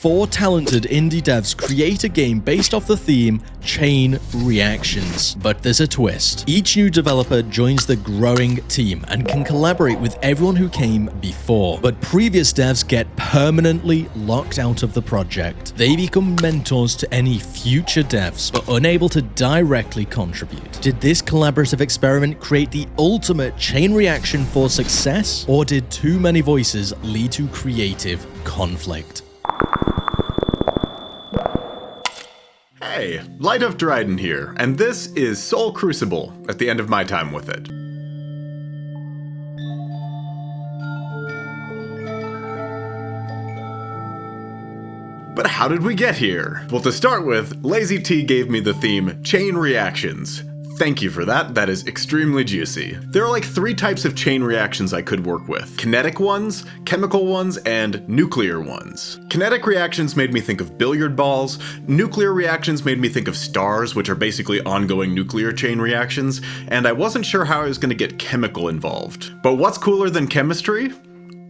4 talented indie devs create a game based off the theme Chain Reactions. But there's a twist. Each new developer joins the growing team and can collaborate with everyone who came before. But previous devs get permanently locked out of the project. They become mentors to any future devs, but unable to directly contribute. Did this collaborative experiment create the ultimate chain reaction for success? Or did too many voices lead to creative conflict? Hey, Lighthoof Dryden here, and this is Soul Crucible at the end of my time with it. But how did we get here? Well, to start with, Lazy T gave me the theme Chain Reactions. Thank you for that, that is extremely juicy. There are like 3 types of chain reactions I could work with. Kinetic ones, chemical ones, and nuclear ones. Kinetic reactions made me think of billiard balls, nuclear reactions made me think of stars, which are basically ongoing nuclear chain reactions, and I wasn't sure how I was going to get chemical involved. But what's cooler than chemistry?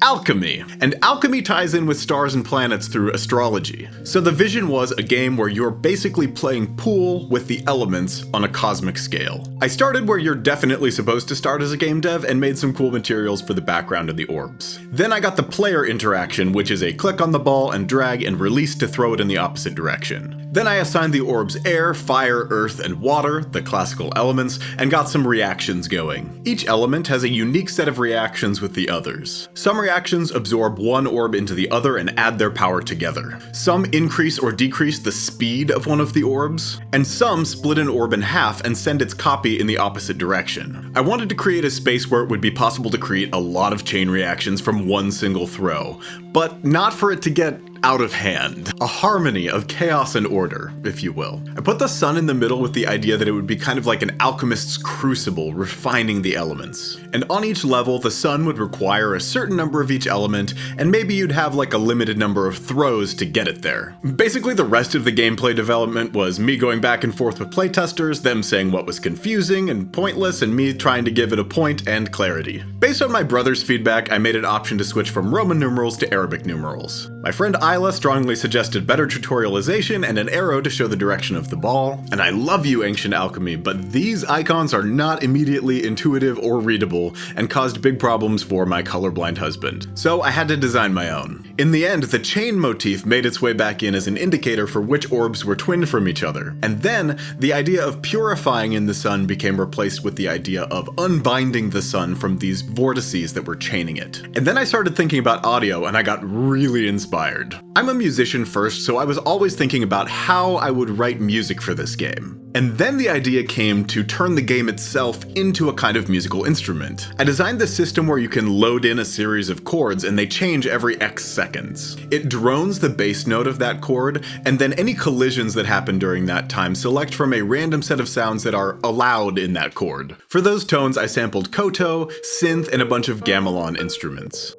Alchemy. And alchemy ties in with stars and planets through astrology. So the vision was a game where you're basically playing pool with the elements on a cosmic scale. I started where you're definitely supposed to start as a game dev and made some cool materials for the background of the orbs. Then I got the player interaction, which is a click on the ball and drag and release to throw it in the opposite direction. Then I assigned the orbs air, fire, earth, and water, the classical elements, and got some reactions going. Each element has a unique set of reactions with the others. Some reactions absorb one orb into the other and add their power together. Some increase or decrease the speed of one of the orbs, and some split an orb in half and send its copy in the opposite direction. I wanted to create a space where it would be possible to create a lot of chain reactions from one single throw, but not for it to get out of hand. A harmony of chaos and order, if you will. I put the sun in the middle with the idea that it would be kind of like an alchemist's crucible, refining the elements. And on each level, the sun would require a certain number of each element, and maybe you'd have like a limited number of throws to get it there. Basically, the rest of the gameplay development was me going back and forth with playtesters, them saying what was confusing and pointless, and me trying to give it a point and clarity. Based on my brother's feedback, I made an option to switch from Roman numerals to Arabic numerals. My friend Isla strongly suggested better tutorialization and an arrow to show the direction of the ball. And I love you, Ancient Alchemy, but these icons are not immediately intuitive or readable and caused big problems for my colorblind husband. So I had to design my own. In the end, the chain motif made its way back in as an indicator for which orbs were twinned from each other. And then, the idea of purifying in the sun became replaced with the idea of unbinding the sun from these vortices that were chaining it. And then I started thinking about audio and I got really inspired. I'm a musician first, so I was always thinking about how I would write music for this game. And then the idea came to turn the game itself into a kind of musical instrument. I designed this system where you can load in a series of chords and they change every X seconds. It drones the bass note of that chord, and then any collisions that happen during that time select from a random set of sounds that are allowed in that chord. For those tones, I sampled koto, synth, and a bunch of gamelan instruments.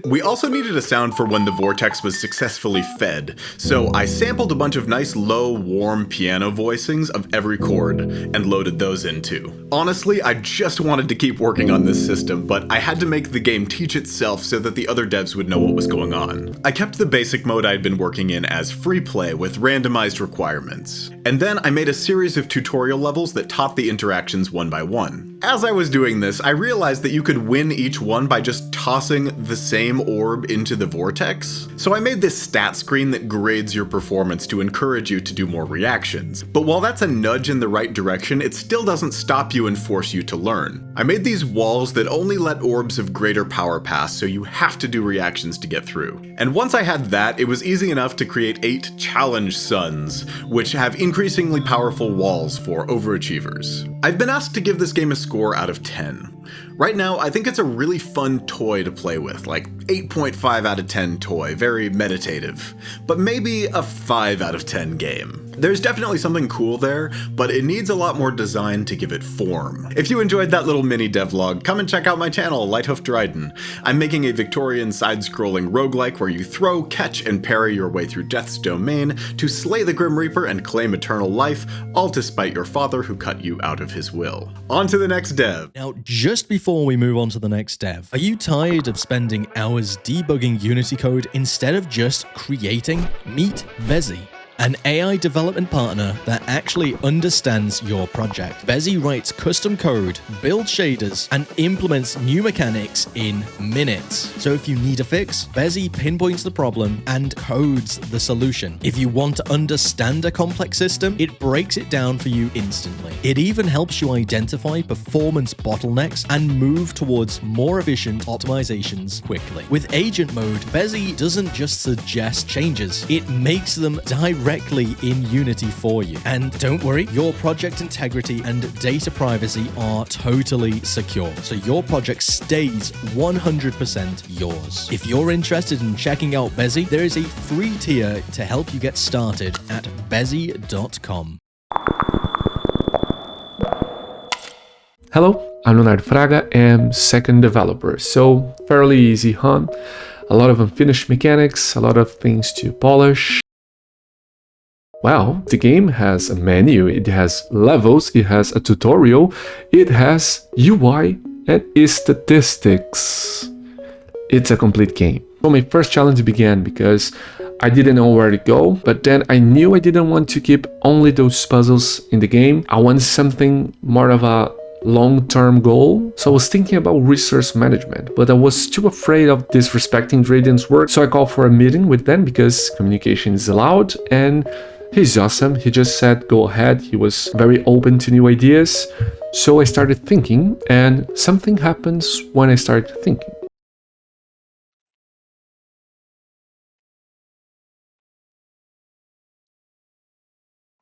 We also needed a sound for when the vortex was successfully fed, so I sampled a bunch of nice low, warm piano voicings of every chord and loaded those in too. Honestly, I just wanted to keep working on this system, but I had to make the game teach itself so that the other devs would know what was going on. I kept the basic mode I'd been working in as free play with randomized requirements. And then I made a series of tutorial levels that taught the interactions one by one. As I was doing this, I realized that you could win each one by just tossing the same orb into the vortex. So I made this stat screen that grades your performance to encourage you to do more reactions. But while that's a nudge in the right direction, it still doesn't stop you and force you to learn. I made these walls that only let orbs of greater power pass, so you have to do reactions to get through. And once I had that, it was easy enough to create 8 challenge suns, which have increasingly powerful walls for overachievers. I've been asked to give this game a score out of 10. Right now, I think it's a really fun toy to play with, like 8.5 out of 10 toy, very meditative, but maybe a 5 out of 10 game. There's definitely something cool there, but it needs a lot more design to give it form. If you enjoyed that little mini devlog, come and check out my channel, Lighthoof Dryden. I'm making a Victorian side-scrolling roguelike where you throw, catch, and parry your way through Death's domain to slay the Grim Reaper and claim eternal life, all to spite your father who cut you out of his will. On to the next dev. Now, just before before we move on to the next dev. Are you tired of spending hours debugging Unity code instead of just creating? Meet Bezi, an AI development partner that actually understands your project. Bezi writes custom code, builds shaders, and implements new mechanics in minutes. So if you need a fix, Bezi pinpoints the problem and codes the solution. If you want to understand a complex system, it breaks it down for you instantly. It even helps you identify performance bottlenecks and move towards more efficient optimizations quickly. With agent mode, Bezi doesn't just suggest changes, it makes them directly in Unity for you. And don't worry, your project integrity and data privacy are totally secure, so your project stays 100% yours. If you're interested in checking out Bezi, there is a free tier to help you get started at bezi.com. Hello, I'm Leonardo Fraga, am second developer, so fairly easy, huh? A lot of unfinished mechanics, a lot of things to polish. Well, the game has a menu, it has levels, it has a tutorial, it has UI and statistics. It's a complete game. So my first challenge began because I didn't know where to go, but then I knew I didn't want to keep only those puzzles in the game. I wanted something more of a long-term goal. So I was thinking about resource management, but I was too afraid of disrespecting Dryden's work. So I called for a meeting with them because communication is allowed, and he's awesome. He just said, go ahead. He was very open to new ideas. So I started thinking, and something happens when I start thinking.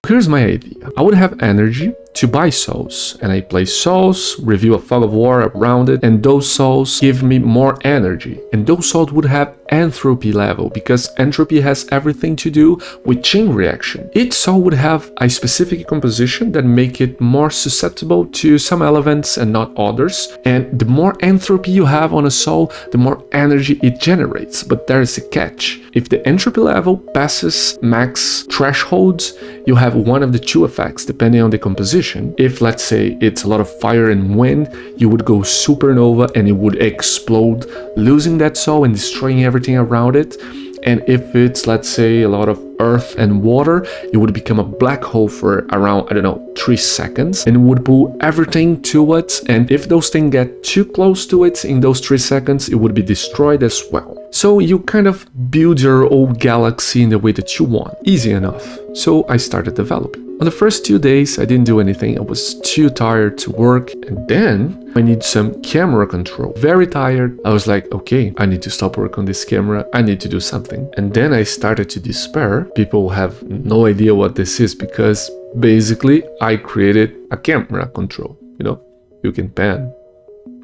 Here's my idea. I would have energy to buy souls, and I play souls, review a fog of war around it, and those souls give me more energy. And those souls would have entropy level, because entropy has everything to do with chain reaction. Each soul would have a specific composition that make it more susceptible to some elements and not others. And the more entropy you have on a soul, the more energy it generates. But there is a catch. If the entropy level passes max thresholds, you have one of the two effects depending on the composition. If, let's say, it's a lot of fire and wind, you would go supernova and it would explode, losing that soul and destroying everything around it. And if it's, let's say, a lot of earth and water, it would become a black hole for around, I don't know, 3 seconds, and it would pull everything to it. And if those things get too close to it in those 3 seconds, it would be destroyed as well. So you kind of build your old galaxy in the way that you want. Easy enough. So I started developing. On the first 2 days, I didn't do anything. I was too tired to work. And then I need some camera control. Very tired. I was like, okay, I need to stop work on this camera. I need to do something. And then I started to despair. People have no idea what this is because basically I created a camera control. You know, you can pan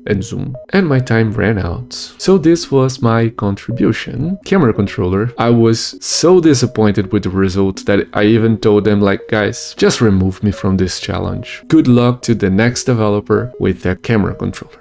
and zoom, and my time ran out. So this was my contribution. Camera controller. I was so disappointed with the result that I even told them, like, guys, just remove me from this challenge. Good luck to the next developer with their camera controller.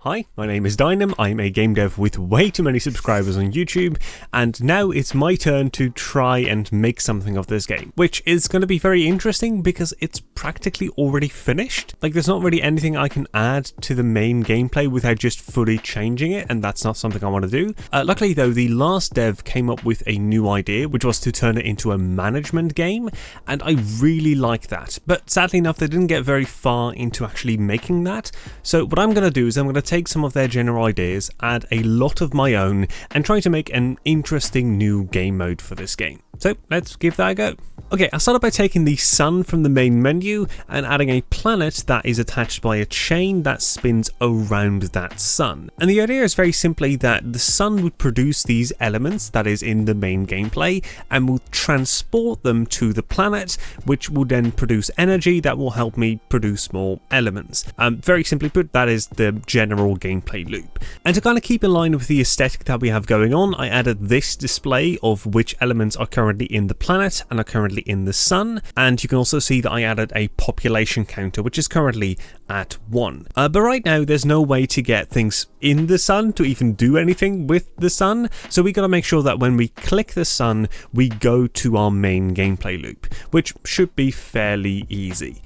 Hi, my name is Deynum, I'm a game dev with way too many subscribers on YouTube, and now it's my turn to try and make something of this game, which is going to be very interesting because it's practically already finished. Like, there's not really anything I can add to the main gameplay without just fully changing it, and that's not something I want to do. Luckily though, the last dev came up with a new idea, which was to turn it into a management game, and I really like that. But sadly enough, they didn't get very far into actually making that, so what I'm going to do is I'm going to take some of their general ideas, add a lot of my own, and try to make an interesting new game mode for this game. So let's give that a go. Okay, I started by taking the sun from the main menu and adding a planet that is attached by a chain that spins around that sun. And the idea is very simply that the sun would produce these elements that is in the main gameplay and will transport them to the planet, which will then produce energy that will help me produce more elements. Very simply put, that is the general gameplay loop. And to kind of keep in line with the aesthetic that we have going on, I added this display of which elements are currently currently in the planet and are currently in the sun. And you can also see that I added a population counter, which is currently at 1. But right now, there's no way to get things in the sun to even do anything with the sun. So we got to make sure that when we click the sun, we go to our main gameplay loop, which should be fairly easy.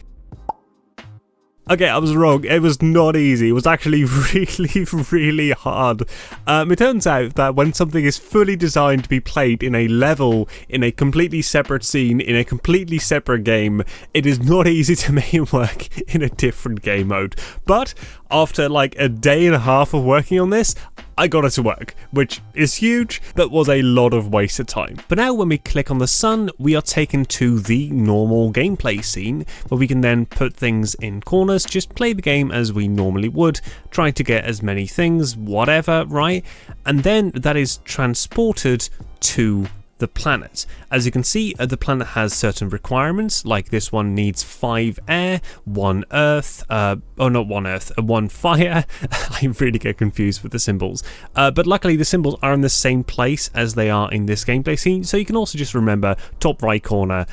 Okay, I was wrong. It was not easy. It was actually really hard. It turns out that when something is fully designed to be played in a level, in a completely separate scene, in a completely separate game, it is not easy to make it work in a different game mode. But after like a day and a half of working on this, I got it to work, which is huge, but was a lot of wasted time. But now when we click on the sun, we are taken to the normal gameplay scene, where we can then put things in corners, just play the game as we normally would, trying to get as many things, whatever, right? And then that is transported to the planet. As you can see, the planet has certain requirements, like this one needs 5 air, 1 earth, not 1 earth, 1 fire. I really get confused with the symbols. But luckily the symbols are in the same place as they are in this gameplay scene, so you can also just remember top right corner,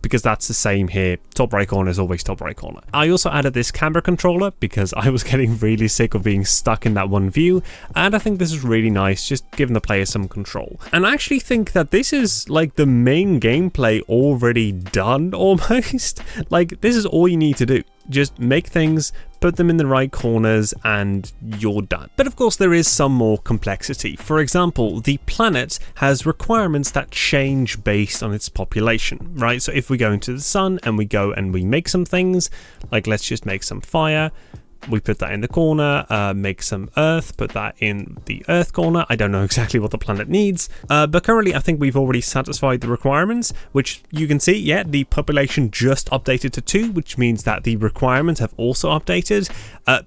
because that's the same here. Top right corner is always top right corner. I also added this camera controller because I was getting really sick of being stuck in that one view, and I think this is really nice, just giving the player some control. And I actually think that this is like the main gameplay already done almost. Like, this is all you need to do. Just make things, put them in the right corners, and you're done. But of course there is some more complexity. For example, the planet has requirements that change based on its population, right? So if we go into the sun and we go and we make some things, like let's just make some fire, we put that in the corner, make some earth, put that in the earth corner. I don't know exactly what the planet needs, but currently I think we've already satisfied the requirements, which you can see, yeah, the population just updated to 2, which means that the requirements have also updated.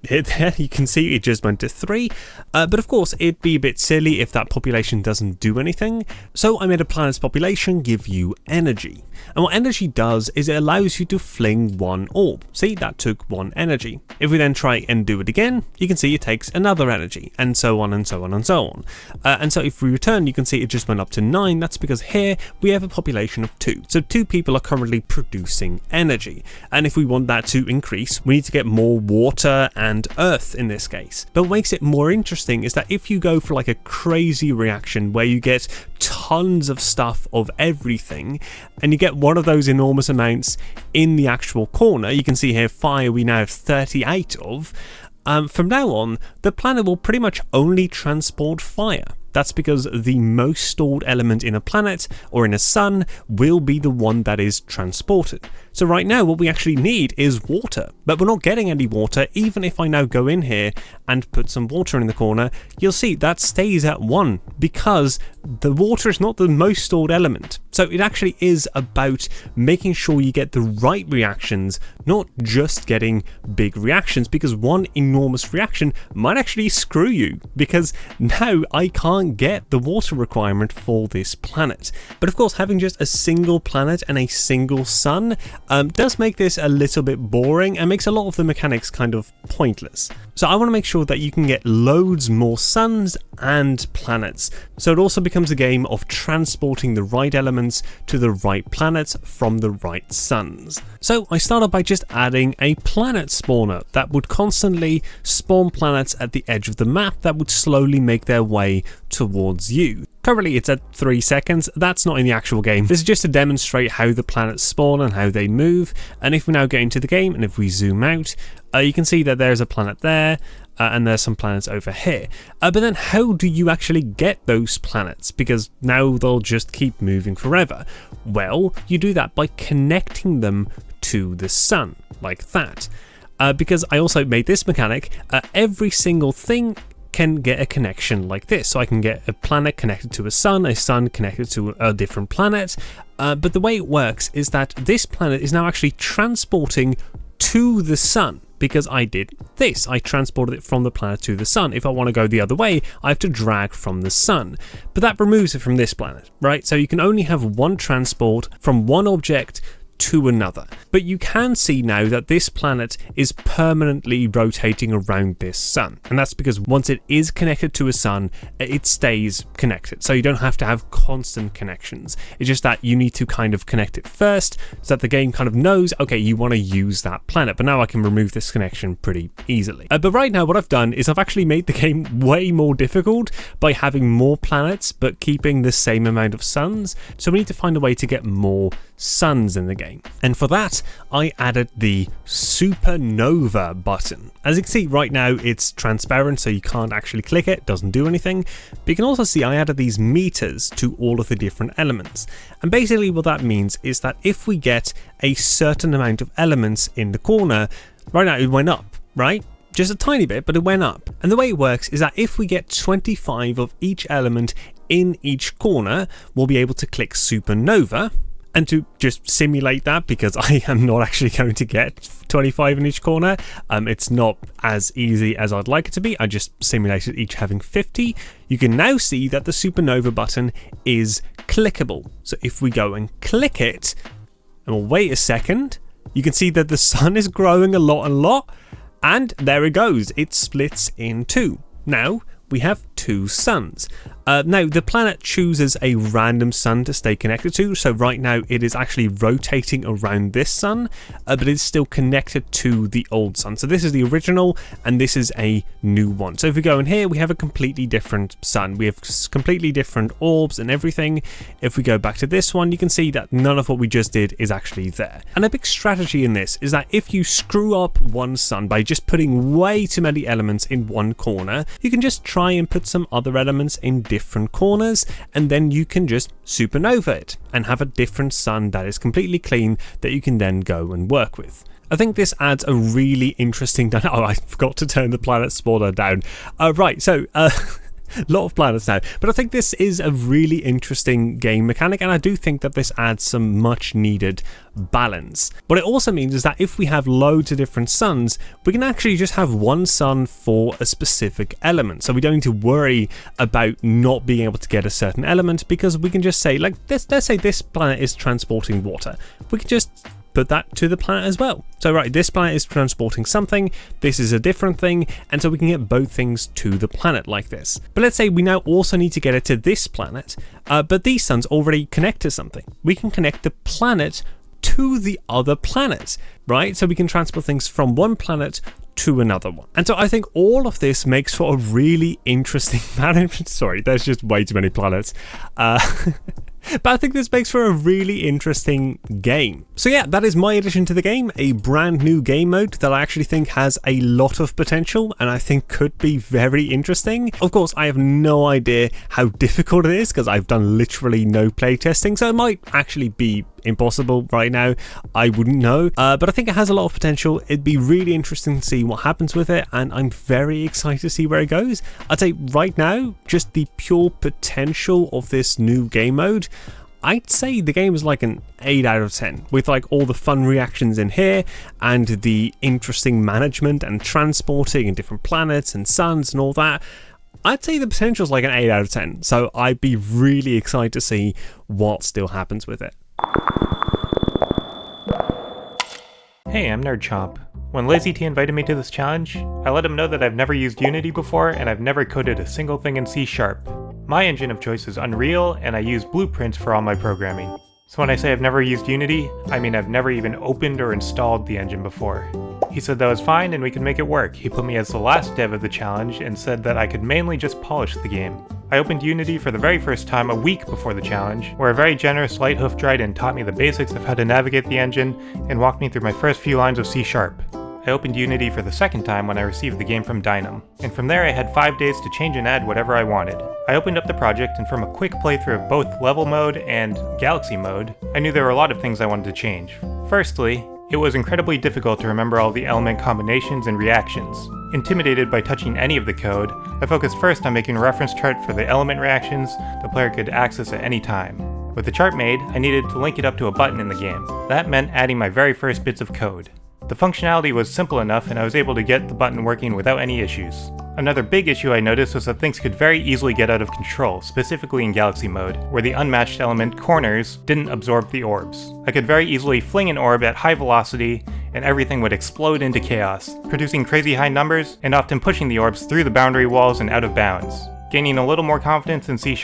Here, there, you can see it just went to 3, but of course it'd be a bit silly if that population doesn't do anything. So I made a planet's population give you energy. And what energy does is it allows you to fling 1 orb. See, that took 1 energy. If we then try and do it again, you can see it takes another energy, and so on and so on and so on. And so if we return, you can see it just went up to 9. That's because here we have a population of 2. So 2 people are currently producing energy. And if we want that to increase, we need to get more water and earth in this case. But what makes it more interesting is that if you go for like a crazy reaction where you get tons of stuff of everything, and you get one of those enormous amounts in the actual corner, you can see here fire we now have 38 of. From now on, the planet will pretty much only transport fire. That's because the most stored element in a planet or in a sun will be the one that is transported. So right now what we actually need is water, but we're not getting any water. Even if I now go in here and put some water in the corner, you'll see that stays at 1 because the water is not the most stored element. So it actually is about making sure you get the right reactions, not just getting big reactions, because one enormous reaction might actually screw you, because now I can't get the water requirement for this planet. But of course, having just a single planet and a single sun does make this a little bit boring and makes a lot of the mechanics kind of pointless. So I want to make sure that you can get loads more suns and planets. So it also becomes a game of transporting the right elements to the right planets from the right suns. So I started by just adding a planet spawner that would constantly spawn planets at the edge of the map that would slowly make their way towards you. Currently it's at 3 seconds, that's not in the actual game. This is just to demonstrate how the planets spawn and how they move. And if we now get into the game and if we zoom out, you can see that there's a planet there, and there's some planets over here. But then how do you actually get those planets? Because now they'll just keep moving forever. Well, you do that by connecting them to the sun, like that. Because I also made this mechanic, every single thing can get a connection like this. So I can get a planet connected to a sun connected to a different planet. But the way it works is that this planet is now actually transporting to the sun. Because I did this, I transported it from the planet to the sun. If I want to go the other way, I have to drag from the sun. But that removes it from this planet, right? So you can only have one transport from one object to another. But you can see now that this planet is permanently rotating around this sun, and that's because once it is connected to a sun, it stays connected, so you don't have to have constant connections. It's just that you need to kind of connect it first so that the game kind of knows, okay, you want to use that planet, but now I can remove this connection pretty easily. But right now what I've done is I've actually made the game way more difficult by having more planets but keeping the same amount of suns, so we need to find a way to get more suns in the game. And for that, I added the supernova button. As you can see right now, it's transparent, so you can't actually click it, doesn't do anything. But you can also see I added these meters to all of the different elements. And basically what that means is that if we get a certain amount of elements in the corner, right now it went up, right? Just a tiny bit, but it went up. And the way it works is that if we get 25 of each element in each corner, we'll be able to click supernova. And to just simulate that, because I am not actually going to get 25 in each corner, it's not as easy as I'd like it to be. I just simulated each having 50. You can now see that the supernova button is clickable. So if we go and click it, and we'll wait a second, you can see that the sun is growing a lot, and there it goes. It splits in two. Now, we have two suns. Now, the planet chooses a random sun to stay connected to, so right now it is actually rotating around this sun, but it's still connected to the old sun. So this is the original, and this is a new one. So if we go in here, we have a completely different sun. We have completely different orbs and everything. If we go back to this one, you can see that none of what we just did is actually there. And a big strategy in this is that if you screw up one sun by just putting way too many elements in one corner, you can just try and put some other elements in different corners, and then you can just supernova it and have a different sun that is completely clean that you can then go and work with. I think this adds a really interesting... Oh, I forgot to turn the planet spawner down. Right, so... a lot of planets now, but I think this is a really interesting game mechanic, and I do think that this adds some much needed balance. What it also means is that if we have loads of different suns, we can actually just have one sun for a specific element, so we don't need to worry about not being able to get a certain element, because we can just say, like this, let's say this planet is transporting water, we can just put that to the planet as well. So right, this planet is transporting something, this is a different thing, and so we can get both things to the planet like this. But let's say we now also need to get it to this planet, but these suns already connect to something. We can connect the planet to the other planet, right? So we can transport things from one planet to another one. And so I think all of this makes for a really interesting management. Sorry, there's just way too many planets. But I think this makes for a really interesting game. So yeah, that is my addition to the game, a brand new game mode that I actually think has a lot of potential and I think could be very interesting. Of course, I have no idea how difficult it is because I've done literally no playtesting, so it might actually be impossible right now. I wouldn't know, but I think it has a lot of potential. It'd be really interesting to see what happens with it, and I'm very excited to see where it goes. I'd say right now, just the pure potential of this new game mode, I'd say the game is like an 8 out of 10 with like all the fun reactions in here and the interesting management and transporting and different planets and suns and all that. I'd say the potential is like an 8 out of 10, so I'd be really excited to see what still happens with it. Hey, I'm Nerd Chomp. When LazyT invited me to this challenge, I let him know that I've never used Unity before and I've never coded a single thing in C#. My engine of choice is Unreal, and I use Blueprints for all my programming. So when I say I've never used Unity, I mean I've never even opened or installed the engine before. He said that was fine and we could make it work. He put me as the last dev of the challenge and said that I could mainly just polish the game. I opened Unity for the very first time a week before the challenge, where a very generous Lighthoof Dryden taught me the basics of how to navigate the engine and walked me through my first few lines of C#. I opened Unity for the second time when I received the game from Deynum, and from there I had 5 days to change and add whatever I wanted. I opened up the project, and from a quick playthrough of both level mode and galaxy mode, I knew there were a lot of things I wanted to change. Firstly, it was incredibly difficult to remember all the element combinations and reactions. Intimidated by touching any of the code, I focused first on making a reference chart for the element reactions the player could access at any time. With the chart made, I needed to link it up to a button in the game. That meant adding my very first bits of code. The functionality was simple enough and I was able to get the button working without any issues. Another big issue I noticed was that things could very easily get out of control, specifically in Galaxy mode, where the unmatched element corners didn't absorb the orbs. I could very easily fling an orb at high velocity, and everything would explode into chaos, producing crazy high numbers, and often pushing the orbs through the boundary walls and out of bounds. Gaining a little more confidence in C#,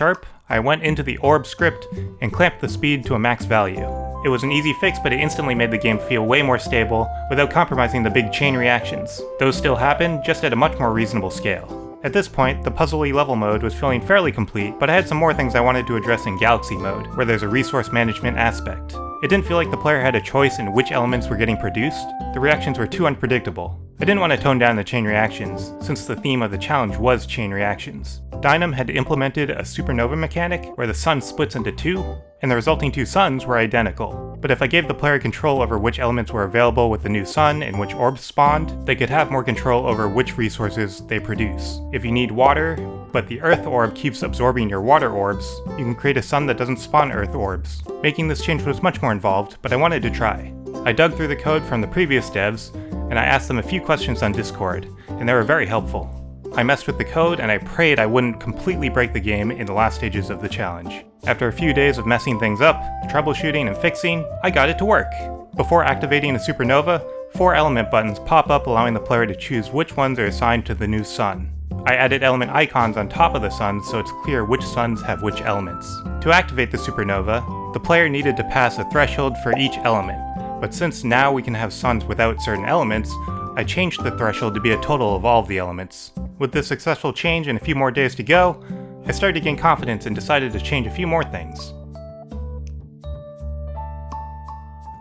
I went into the orb script and clamped the speed to a max value. It was an easy fix, but it instantly made the game feel way more stable without compromising the big chain reactions. Those still happen, just at a much more reasonable scale. At this point, the puzzly level mode was feeling fairly complete, but I had some more things I wanted to address in Galaxy mode, where there's a resource management aspect. It didn't feel like the player had a choice in which elements were getting produced. The reactions were too unpredictable. I didn't want to tone down the chain reactions, since the theme of the challenge was chain reactions. Deynum had implemented a supernova mechanic where the sun splits into two, and the resulting two suns were identical. But if I gave the player control over which elements were available with the new sun and which orbs spawned, they could have more control over which resources they produce. If you need water, but the earth orb keeps absorbing your water orbs, you can create a sun that doesn't spawn earth orbs. Making this change was much more involved, but I wanted to try. I dug through the code from the previous devs, and I asked them a few questions on Discord, and they were very helpful. I messed with the code, and I prayed I wouldn't completely break the game in the last stages of the challenge. After a few days of messing things up, troubleshooting and fixing, I got it to work. Before activating a supernova, 4 element buttons pop up allowing the player to choose which ones are assigned to the new sun. I added element icons on top of the suns so it's clear which suns have which elements. To activate the supernova, the player needed to pass a threshold for each element, but since now we can have suns without certain elements, I changed the threshold to be a total of all of the elements. With this successful change and a few more days to go, I started to gain confidence and decided to change a few more things.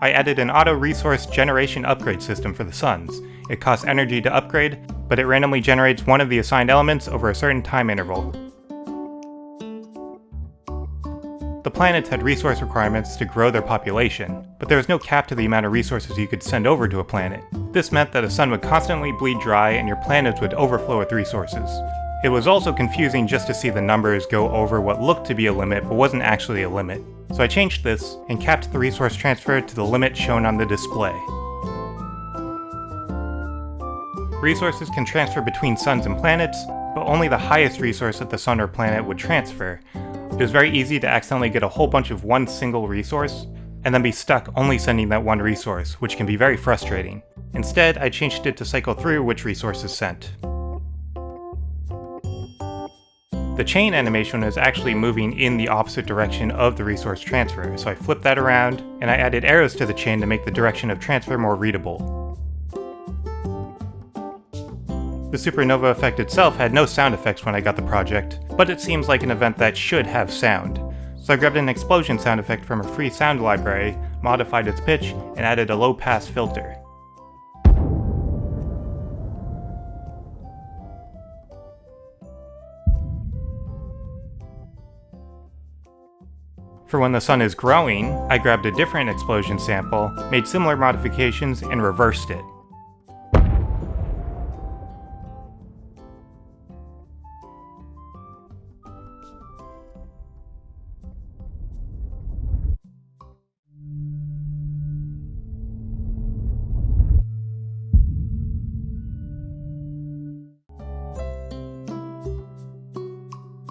I added an auto-resource generation upgrade system for the suns. It costs energy to upgrade, but it randomly generates one of the assigned elements over a certain time interval. The planets had resource requirements to grow their population, but there was no cap to the amount of resources you could send over to a planet. This meant that a sun would constantly bleed dry and your planets would overflow with resources. It was also confusing just to see the numbers go over what looked to be a limit but wasn't actually a limit. So I changed this and capped the resource transfer to the limit shown on the display. Resources can transfer between suns and planets, but only the highest resource that the sun or planet would transfer. It was very easy to accidentally get a whole bunch of one single resource, and then be stuck only sending that one resource, which can be very frustrating. Instead, I changed it to cycle through which resource is sent. The chain animation is actually moving in the opposite direction of the resource transfer, so I flipped that around, and I added arrows to the chain to make the direction of transfer more readable. The supernova effect itself had no sound effects when I got the project, but it seems like an event that should have sound. So I grabbed an explosion sound effect from a free sound library, modified its pitch, and added a low-pass filter. For when the sun is growing, I grabbed a different explosion sample, made similar modifications, and reversed it.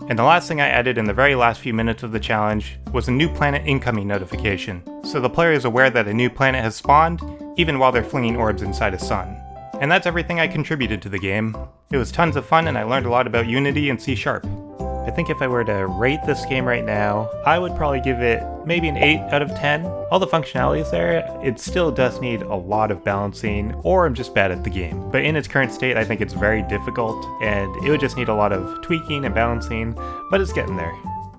And the last thing I added in the very last few minutes of the challenge was a new planet incoming notification, so the player is aware that a new planet has spawned, even while they're flinging orbs inside a sun. And that's everything I contributed to the game. It was tons of fun and I learned a lot about Unity and C#. I think if I were to rate this game right now, I would probably give it maybe an 8 out of 10. All the functionality is there, it still does need a lot of balancing, or I'm just bad at the game. But in its current state, I think it's very difficult, and it would just need a lot of tweaking and balancing, but it's getting there.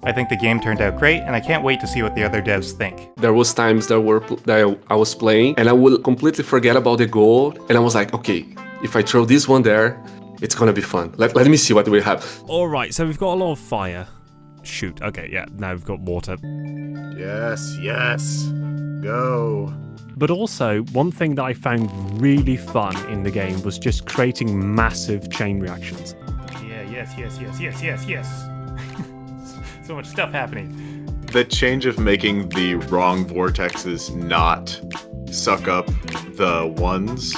I think the game turned out great, and I can't wait to see what the other devs think. There was times that I was playing, and I would completely forget about the goal, and I was like, okay, if I throw this one there, it's gonna be fun. Let me see what we have. Alright, so we've got a lot of fire. Shoot, okay, yeah, now we've got water. Yes, yes. Go. But also, one thing that I found really fun in the game was just creating massive chain reactions. Yeah, yes. So much stuff happening. The change of making the wrong vortexes not suck up the ones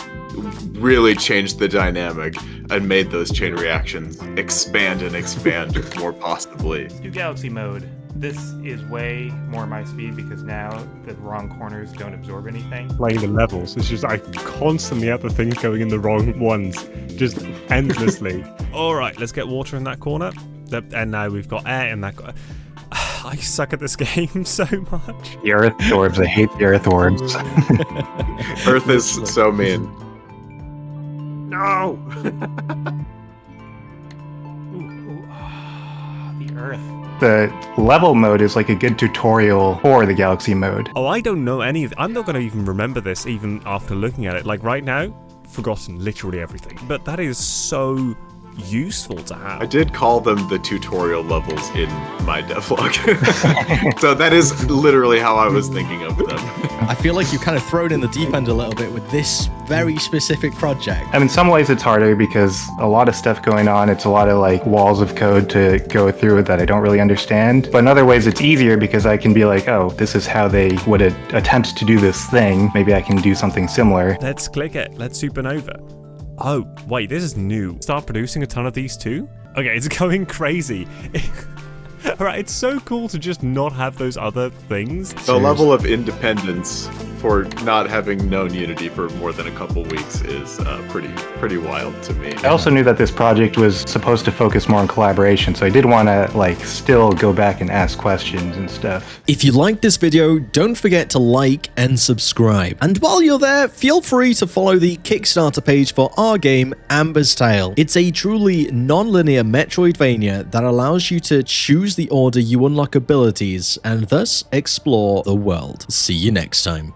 really changed the dynamic and made those chain reactions expand and expand more possibly. Do galaxy mode. This is way more my speed because now the wrong corners don't absorb anything. Playing the levels, it's just I constantly have the things going in the wrong ones, just endlessly. All right, let's get water in that corner, and now we've got air in that corner. I suck at this game so much. The earth orbs. I hate the earth orbs. Earth is so mean. No. The earth. The level mode is like a good tutorial for the galaxy mode. Oh, I don't know any of. I'm not going to even remember this even after looking at it. Like right now, forgotten literally everything. But that is so useful to have. I did call them the tutorial levels in my devlog. So that is literally how I was thinking of them. I feel like you kind of thrown in the deep end a little bit with this very specific project. I mean, in some ways it's harder because a lot of stuff going on. It's a lot of like walls of code to go through that I don't really understand. But in other ways it's easier because I can be like, oh, this is how they would attempt to do this thing. Maybe I can do something similar. Let's click it. Let's supernova. Oh, wait, this is new. Start producing a ton of these too? Okay, it's going crazy. Alright, it's so cool to just not have those other things. The level of independence for not having known Unity for more than a couple weeks is pretty wild to me. I also knew that this project was supposed to focus more on collaboration, so I did want to like still go back and ask questions and stuff. If you liked this video, don't forget to like and subscribe. And while you're there, feel free to follow the Kickstarter page for our game, Amber's Tale. It's a truly non-linear Metroidvania that allows you to choose the order you unlock abilities and thus explore the world. See you next time.